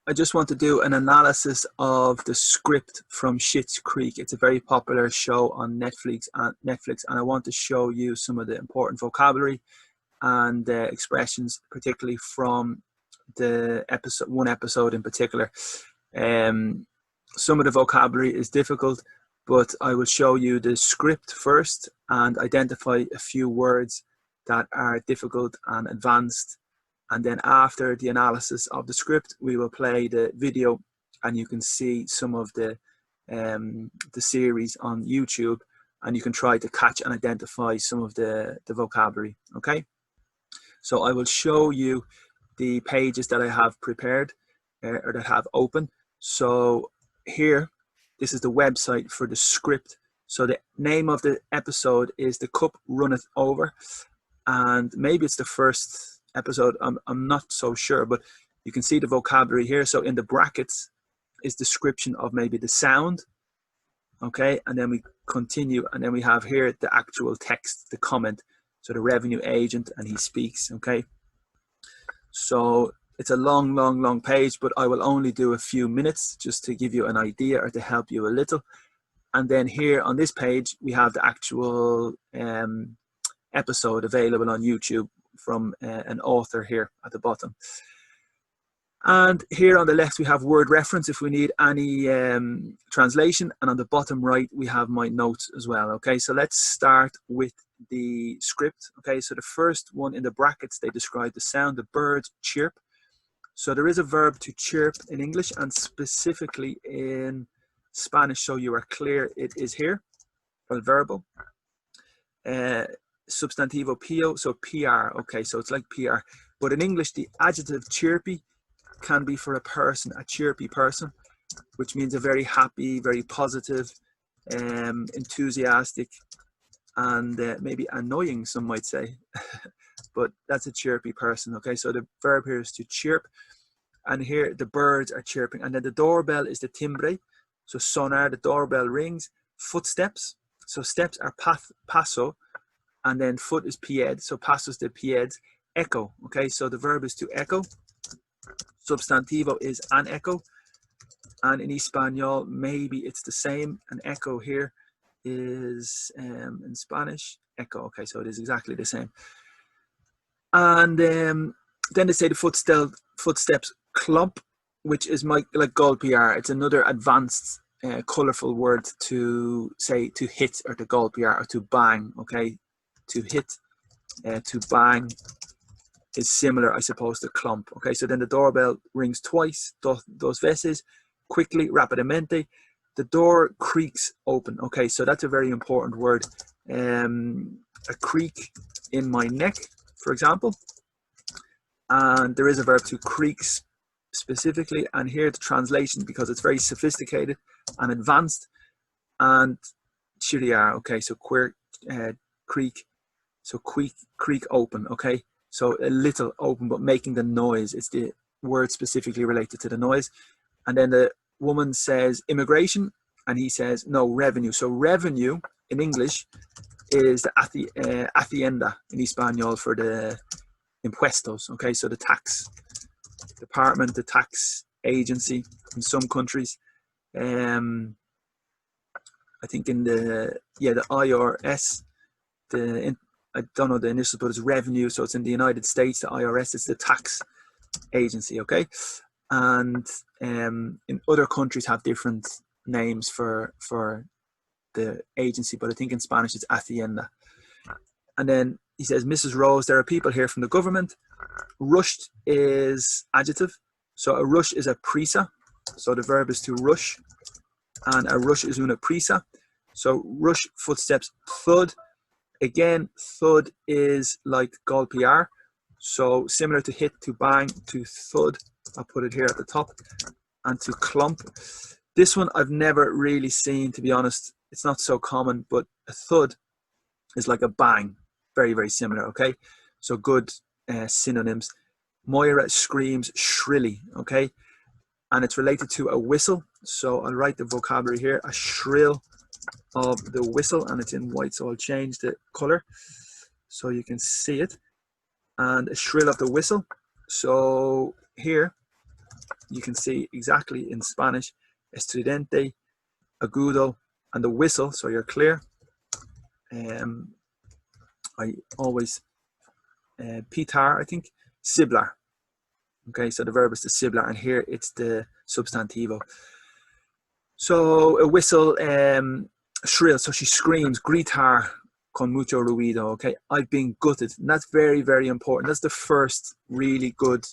I just want to do an analysis of the script from Schitt's Creek. It's a very popular show on Netflix, and I want to show you some of the important vocabulary and expressions, particularly from the episode, one episode in particular. Some of the vocabulary is difficult, but I will show you the script first and identify a few words that are difficult and advanced. And then after the analysis of the script, we will play the video and you can see some of the series on YouTube, and you can try to catch and identify some of the vocabulary, okay? So I will show you the pages that I have prepared or that have open. So here, this is the website for the script. So the name of the episode is The Cup Runneth Over. And maybe it's the first episode, I'm not so sure, but you can see the vocabulary here. So in the brackets is description of maybe the sound, okay? And then we continue, and then we have here the actual text, the comment. So the revenue agent, and he speaks, okay? So it's a long page, but I will only do a few minutes just to give you an idea or to help you a little. And then here on this page, we have the actual episode available on YouTube from an author here at the bottom. And here on the left, we have word reference if we need any translation. And on the bottom right, we have my notes as well. Okay, so let's start with the script. Okay, so the first one in the brackets, they describe the sound, the birds chirp. So there is a verb to chirp in English and specifically in Spanish, so you are clear, it is here, el verbo. Substantivo pio, so PR, okay, so it's like PR. But in English, the adjective chirpy can be for a person, a chirpy person, which means a very happy, very positive, enthusiastic, and maybe annoying, some might say. But that's a chirpy person, okay? So the verb here is to chirp, and here the birds are chirping, and then the doorbell is the timbre, so sonar, the doorbell rings. Footsteps, so steps are paso, and then foot is pied, so pasos de pied. Echo, okay, so the verb is to echo. Substantivo is an echo, and in Espanol maybe it's the same. An echo here is in Spanish echo, okay, so it is exactly the same. And then they say the footsteps clump, which is like golpear. It's another advanced colorful word to say to hit or to golpear or to bang, okay? To hit, to bang is similar, I suppose, to clump. Okay, so then the doorbell rings twice, dos veces, quickly, rapidamente. The door creaks open. Okay, so that's a very important word. A creak in my neck, for example. And there is a verb to creaks specifically. And here the translation, because it's very sophisticated and advanced. And chiriar, okay, so creak, so creak open, okay. So a little open, but making the noise. It's the word specifically related to the noise. And then the woman says immigration, and he says no, revenue. So revenue in English is the hacienda in Espanol for the impuestos. Okay, so the tax department, the tax agency in some countries. I think in the IRS, I don't know the initials, but it's revenue. So it's in the United States, the IRS is the tax agency, okay? And in other countries have different names for the agency, but I think in Spanish it's hacienda. And then he says, Mrs. Rose, there are people here from the government. Rushed is adjective. So a rush is a prisa. So the verb is to rush. And a rush is una prisa. So rush, footsteps, thud. Again, thud is like golpear. So similar to hit, to bang, to thud. I'll put it here at the top. And to clump. This one I've never really seen, to be honest. It's not so common, but a thud is like a bang. Very, very similar, okay? So good synonyms. Moira screams shrilly, okay? And it's related to a whistle. So I'll write the vocabulary here. A shrill of the whistle, and it's in white, so I'll change the color so you can see it. And a shrill of the whistle. So here you can see exactly in Spanish, estridente, agudo, and the whistle, so you're clear. I always, pitar, I think, siblar. Okay, so the verb is the siblar, and here it's the substantivo. So a whistle, shrill, so she screams, gritar con mucho ruido, okay? I've been gutted, and that's very, very important. That's the first really good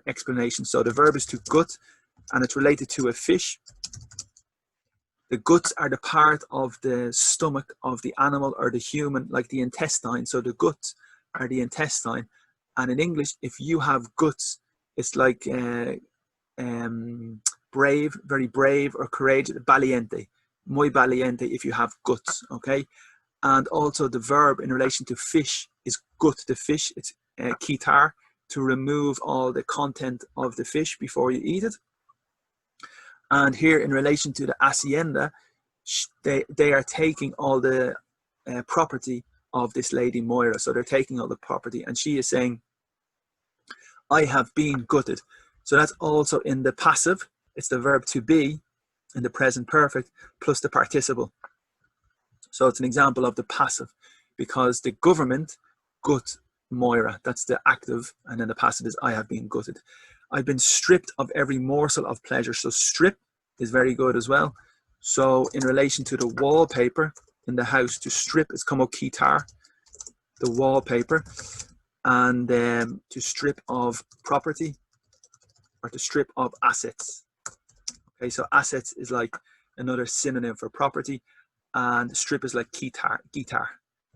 explanation. So the verb is to gut, and it's related to a fish. The guts are the part of the stomach of the animal or the human, like the intestine. So the guts are the intestine. And in English, if you have guts, it's like brave, very brave or courageous, valiente, muy valiente if you have guts, okay? And also the verb in relation to fish is gut the fish. It's quitar, to remove all the content of the fish before you eat it. And here in relation to the hacienda, they are taking all the property of this lady Moira. So they're taking all the property, and she is saying, I have been gutted. So that's also in the passive. It's the verb to be in the present perfect plus the participle. So it's an example of the passive, because the government gut Moira. That's the active, and then the passive is I have been gutted. I've been stripped of every morsel of pleasure. So strip is very good as well. So in relation to the wallpaper in the house, to strip is como quitar, the wallpaper. And to strip of property, or to strip of assets. Okay, so assets is like another synonym for property, and strip is like quitar,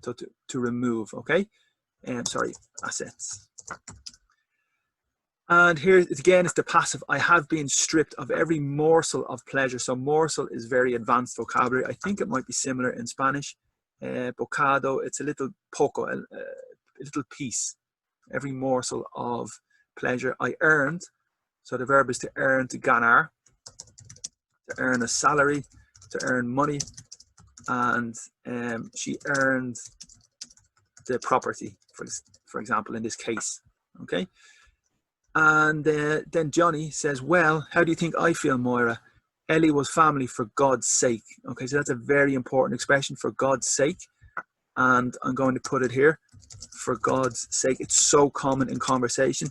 so to remove, okay? Sorry, assets. And here again, it's the passive. I have been stripped of every morsel of pleasure. So morsel is very advanced vocabulary. I think it might be similar in Spanish. Bocado, it's a little poco, a little piece. Every morsel of pleasure I earned. So the verb is to earn, to ganar, to earn a salary, to earn money. And she earned the property, for example, in this case, okay? And then Johnny says, well, how do you think I feel, Moira? Ellie was family for God's sake. Okay, so that's a very important expression, for God's sake. And I'm going to put it here, for God's sake. It's so common in conversation.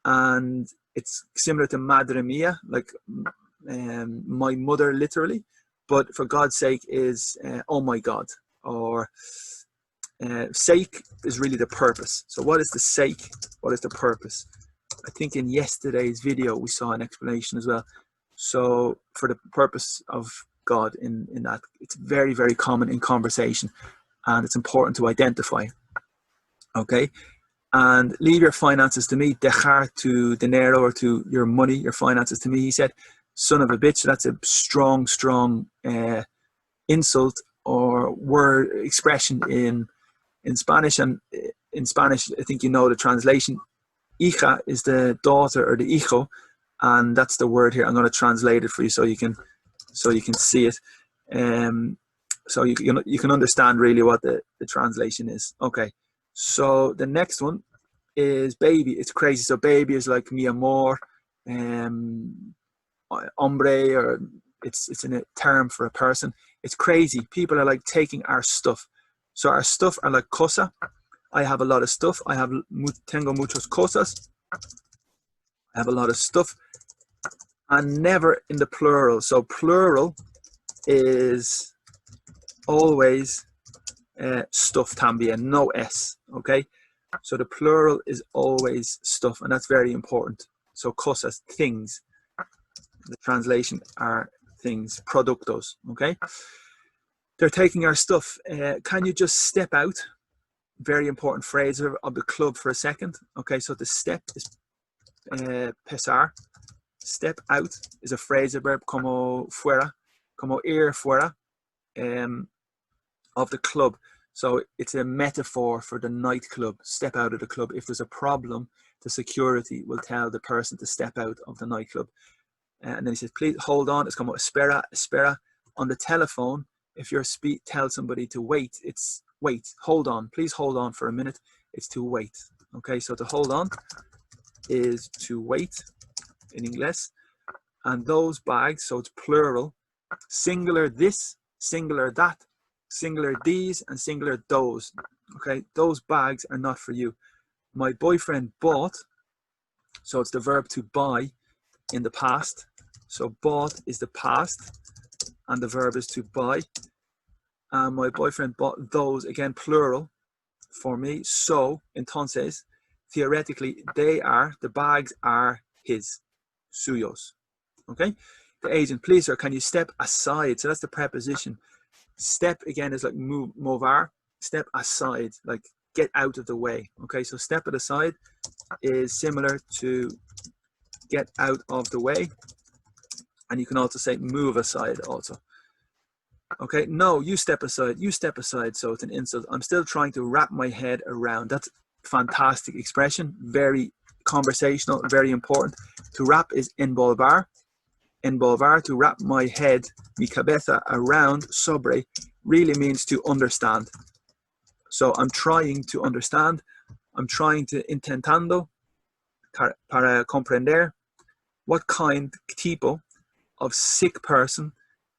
And it's similar to madre mia, like my mother, literally. But for God's sake is, oh my God. Or sake is really the purpose. So what is the sake? What is the purpose? I think in yesterday's video we saw an explanation as well. So for the purpose of God in that, it's very, very common in conversation, and it's important to identify. Okay, and leave your finances to me, dejar to dinero, or to your money, your finances to me. He said, son of a bitch. That's a strong insult or word expression in Spanish. And in Spanish, I think you know the translation. Hija is the daughter, or the hijo, and that's the word here. I'm going to translate it for you so you can see it. So you can understand really what the translation is. Okay, so the next one is baby. It's crazy. So baby is like mi amor, hombre, or it's in a term for a person. It's crazy. People are like taking our stuff. So our stuff are like cosa. I have a lot of stuff. Tengo muchas cosas. I have a lot of stuff. And never in the plural. So plural is always stuff también, no S, okay? So the plural is always stuff, and that's very important. So cosas, things. The translation are things, productos, okay? They're taking our stuff. Can you just step out? Very important phrase of the club for a second. Okay, so the step is pesar. Step out is a phrasal verb como fuera, como ir fuera, of the club. So it's a metaphor for the nightclub. Step out of the club. If there's a problem, the security will tell the person to step out of the nightclub. And then he says, please hold on. It's como espera. On the telephone, if you're tell somebody to wait, it's wait, hold on. Please hold on for a minute. It's to wait. Okay, so to hold on is to wait. in English. And those bags, so it's plural, singular this, singular that, singular these, and singular those. Okay, those bags are not for you. My boyfriend bought, so it's the verb to buy in the past. So bought is the past, and the verb is to buy. And my boyfriend bought those, again plural, for me. So, entonces, theoretically, the bags are his, suyos. Okay, the agent, please sir, can you step aside? So that's the preposition. Step again is like movar. Step aside, like get out of the way. Okay, so step it aside is similar to get out of the way, and you can also say move aside also. Okay, no, you step aside, you step aside. So it's an insult. I'm still trying to wrap my head around. That's fantastic expression, very conversational, very important. To wrap is envolver. Envolver, to wrap my head, mi cabeza, around, sobre, really means to understand. So I'm trying to understand. I'm trying to intentando, para comprender. What kind, tipo, of sick person,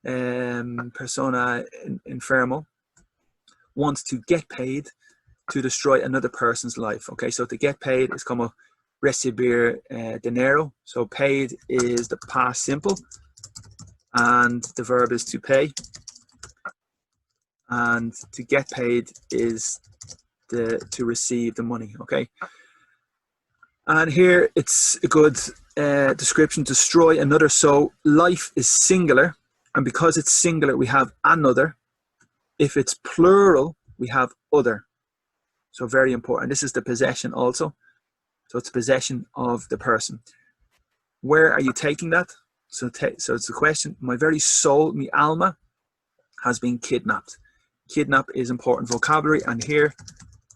persona enfermo, wants to get paid to destroy another person's life. Okay, so to get paid is como recibir dinero. So paid is the past simple, and the verb is to pay. And to get paid is to receive the money. Okay, and here it's a good description: destroy another. So life is singular, and because it's singular, we have another. If it's plural, we have other. So very important. This is the possession also. So it's possession of the person. Where are you taking that? So it's the question. My very soul, mi alma, has been kidnapped. Kidnap is important vocabulary, and here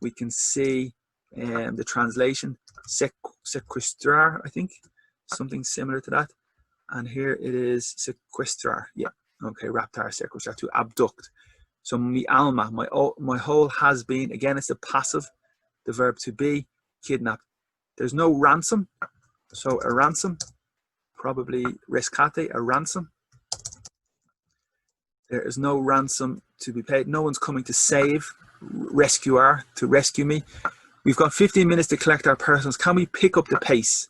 we can see the translation. Sequestrar, I think, something similar to that. And here it is sequestrar. Yeah, okay, raptar, sequestrar, to abduct. So mi alma, my whole has been, again, it's the passive, the verb to be, kidnapped. There's no ransom, so a ransom, probably rescate, a ransom. There is no ransom to be paid. No one's coming to save, rescuer, to rescue me. We've got 15 minutes to collect our persons. Can we pick up the pace?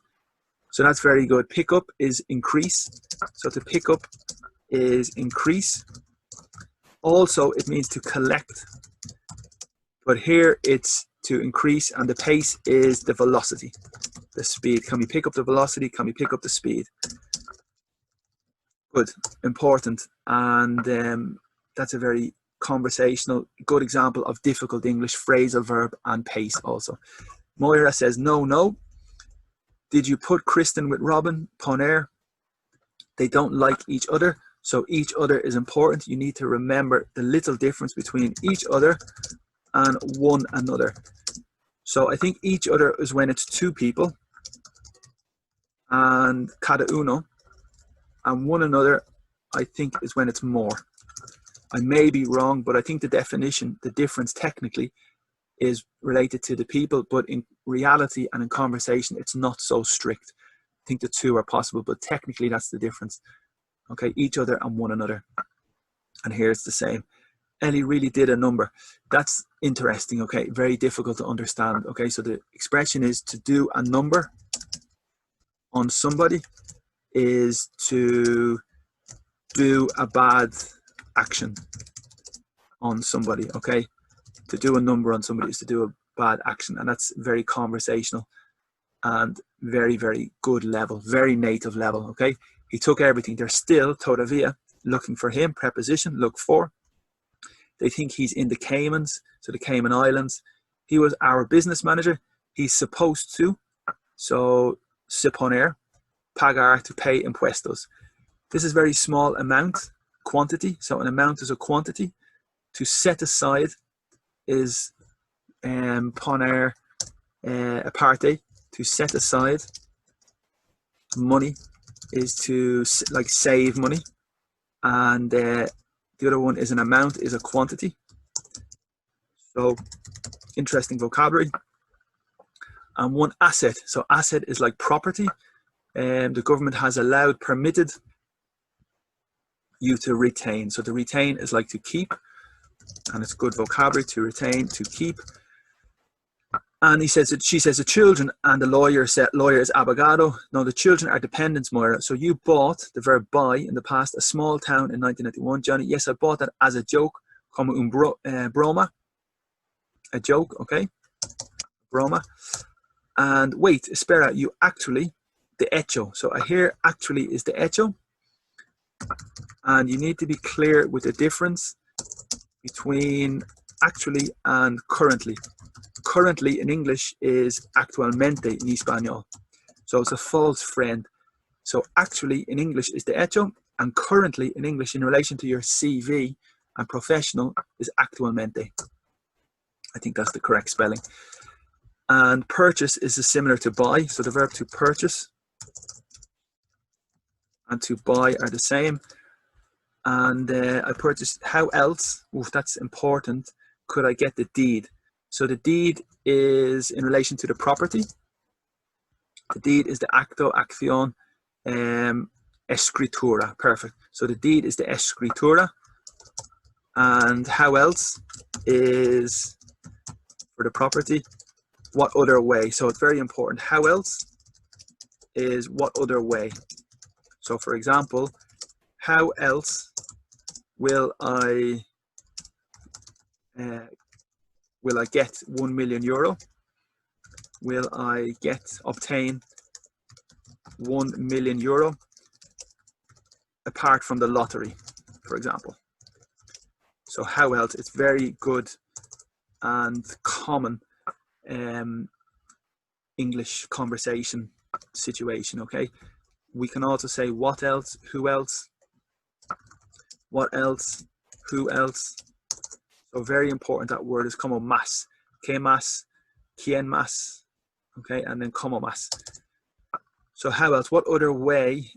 So that's very good. Pick up is increase. So to pick up is increase. Also, it means to collect. But here it's to increase, and the pace is the velocity, the speed. Can we pick up the velocity? Can we pick up the speed? Good, important. And that's a very conversational, good example of difficult English, phrasal verb and pace also. Moira says, no, no. Did you put Kristen with Robin? Poner. They don't like each other. So each other is important. You need to remember the little difference between each other and one another. So I think each other is when it's two people, and cada uno, and one another, I think, is when it's more. I may be wrong, but I think the definition, the difference technically, is related to the people, but in reality and in conversation, it's not so strict. I think the two are possible, but technically that's the difference. Okay, each other and one another. And here it's the same. Ellie really did a number. That's interesting, okay, very difficult to understand. Okay, so the expression is to do a number on somebody is to do a bad action on somebody, okay? To do a number on somebody is to do a bad action, and that's very conversational and very, very good level, very native level, okay? He took everything. They're still, todavía, looking for him, preposition, look for. They think he's in the Caymans, so the Cayman Islands. He was our business manager. He's supposed to, so suponer, pagar, to pay impuestos. This is very small amount, quantity. So an amount is a quantity. To set aside is poner aparte, to set aside. Money is to like save money, and the other one is an amount, is a quantity. So interesting vocabulary. And one asset. So asset is like property. The government has allowed, permitted you to retain. So to retain is like to keep, and it's good vocabulary. To retain, to keep. And he says that she says the children, and the lawyer is abogado. No, the children are dependents, Moira. So you bought, the verb buy in the past, a small town in 1991, Johnny. Yes, I bought that as a joke, como un broma, a joke, okay, broma. And wait, espera, you actually, the hecho. So I hear actually is the hecho, and you need to be clear with the difference between actually and currently. Currently in English is actualmente in Espanol. So it's a false friend. So actually in English is the hecho, and currently in English in relation to your CV and professional is actualmente. I think that's the correct spelling. And purchase is similar to buy. So the verb to purchase and to buy are the same. And I purchased, how else, oof, that's important, could I get the deed? So the deed is in relation to the property. The deed is the acto, acción, escritura. Perfect. So the deed is the escritura. And how else is for the property. What other way? So it's very important. How else is what other way? So for example, how else will I get 1 million euro? Will I obtain 1 million euro apart from the lottery, for example? So how else? It's very good and common English conversation situation, okay? We can also say what else, who else, what else, who else. So very important, that word is como más, que más, quién más, okay, and then como más. So how else, what other way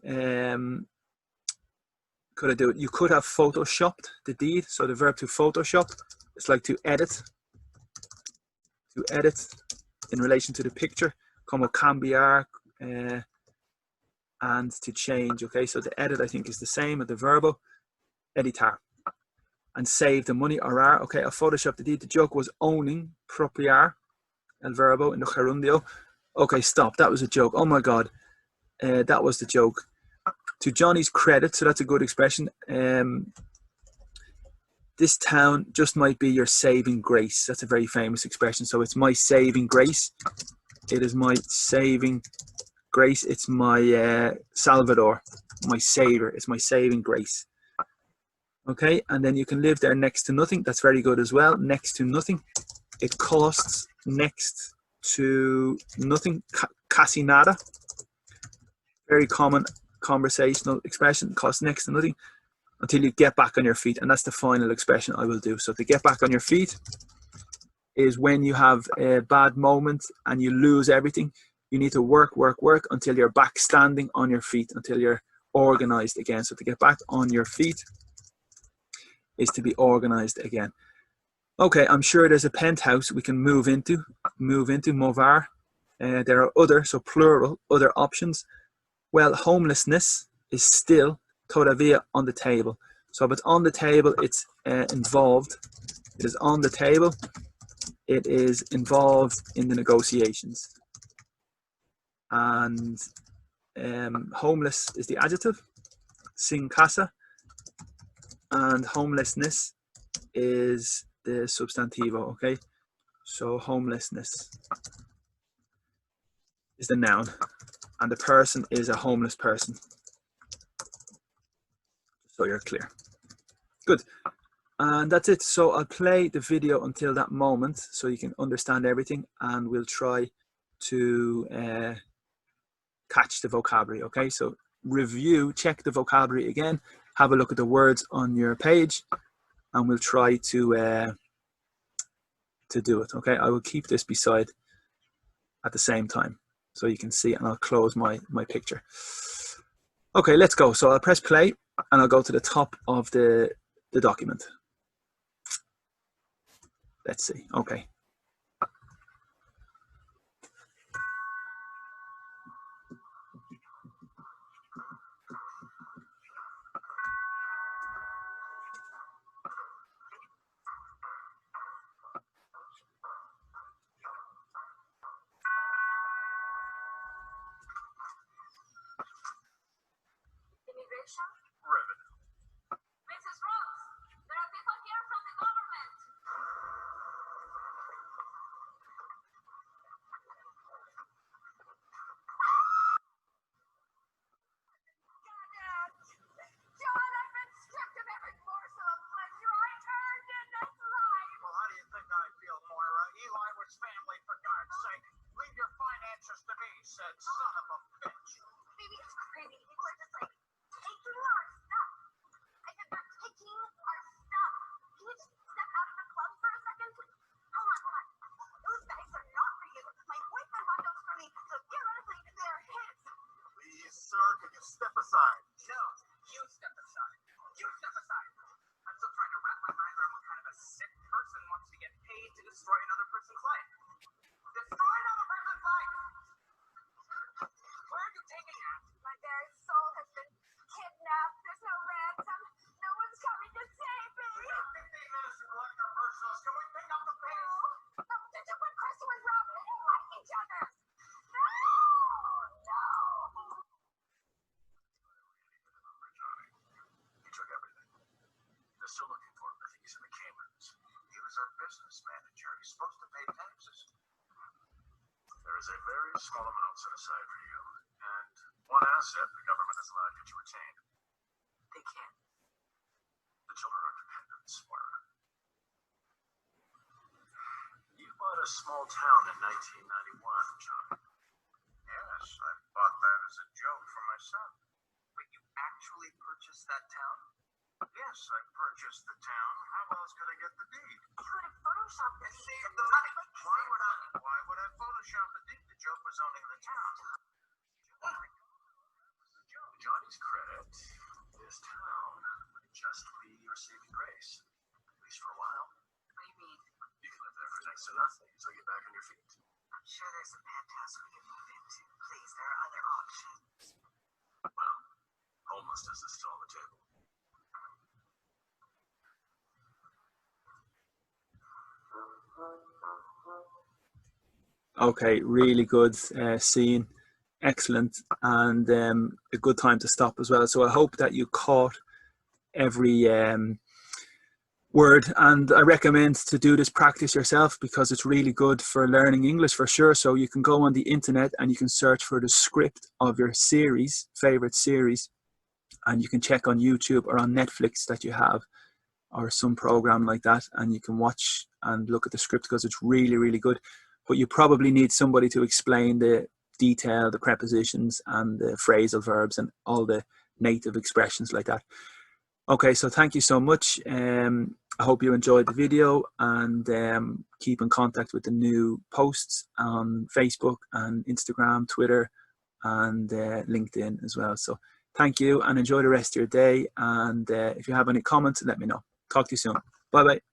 could I do it? You could have photoshopped the deed. So the verb to photoshop is like to edit in relation to the picture, como cambiar, and to change, okay? So the edit, I think, is the same as the verbo, editar. And save the money, orar, okay? I photoshopped the deed. The joke was owning, propiar, el verbo, in the gerundio. Okay, stop, that was a joke. Oh my God, that was the joke. To Johnny's credit, so that's a good expression. This town just might be your saving grace. That's a very famous expression. So it's my saving grace. It is my saving grace. It's my Salvador, my savior. It's my saving grace. Okay, and then you can live there next to nothing. That's very good as well. Next to nothing. It costs next to nothing. Casi nada. Very common conversational expression. Costs next to nothing until you get back on your feet. And that's the final expression I will do. So to get back on your feet is when you have a bad moment and you lose everything. You need to work until you're back standing on your feet, until you're organized again. So to get back on your feet is to be organized again. Okay, I'm sure there's a penthouse we can move into, movar. There are other, so plural, other options. Well, homelessness is still todavía on the table. So if it's on the table, it's involved. It is on the table. It is involved in the negotiations. And homeless is the adjective, sin casa. And homelessness is the substantivo, okay? So homelessness is the noun, and the person is a homeless person. So you're clear. Good. And that's it. So I'll play the video until that moment so you can understand everything, and we'll try to catch the vocabulary, okay? So review, check the vocabulary again, have a look at the words on your page, and we'll try to do it, okay? I will keep this beside at the same time so you can see, and I'll close my picture. Okay, let's go. So I'll press play and I'll go to the top of the document. Let's see, okay. Sir, can you step aside? No, you step aside. You step aside. I'm still trying to wrap my mind around what kind of a sick person wants to get paid to destroy another person's life. Destroy another person's life! Where are you taking us? My very soul has been kidnapped. There's no ransom. No one's coming to save me. We have 15 minutes to collect our personals. Can we pick up the pace? No, this is when Crystal and Robin didn't like each other. No! No! Johnny. He took everything. They're still looking for him. I think he's in the Caymans. He was our business manager. He's supposed to pay taxes. There is a very small amount set aside for you, and one asset the government has allowed you to retain. They can't. The children are dependents, Moira. You bought a small town in 1991, John. Yes, I bought that as a joke for my son. But you actually purchased that town? Yes, I purchased the town. How else could I get the deed? You would have photoshopped the See, the money. Why would I Photoshop the deed? The joke was owning the town. Johnny's credit, this town would just be your saving grace. At least for a while. What do you mean? You can live there for next to nothing until you get back on your feet. I'm sure there's some penthouse we can move into. Please, there are other options. Well, homelessness is still on the table. Okay, really good scene, excellent, and a good time to stop as well. So I hope that you caught every word, and I recommend to do this practice yourself because it's really good for learning English for sure. So you can go on the internet and you can search for the script of your series, favorite series, and you can check on YouTube or on Netflix that you have or some program like that, and you can watch and look at the script because it's really, really good. But you probably need somebody to explain the detail, the prepositions and the phrasal verbs and all the native expressions like that. Okay, so thank you so much. I hope you enjoyed the video, and keep in contact with the new posts on Facebook and Instagram, Twitter, and LinkedIn as well. So thank you and enjoy the rest of your day. And if you have any comments, let me know. Talk to you soon. Bye-bye.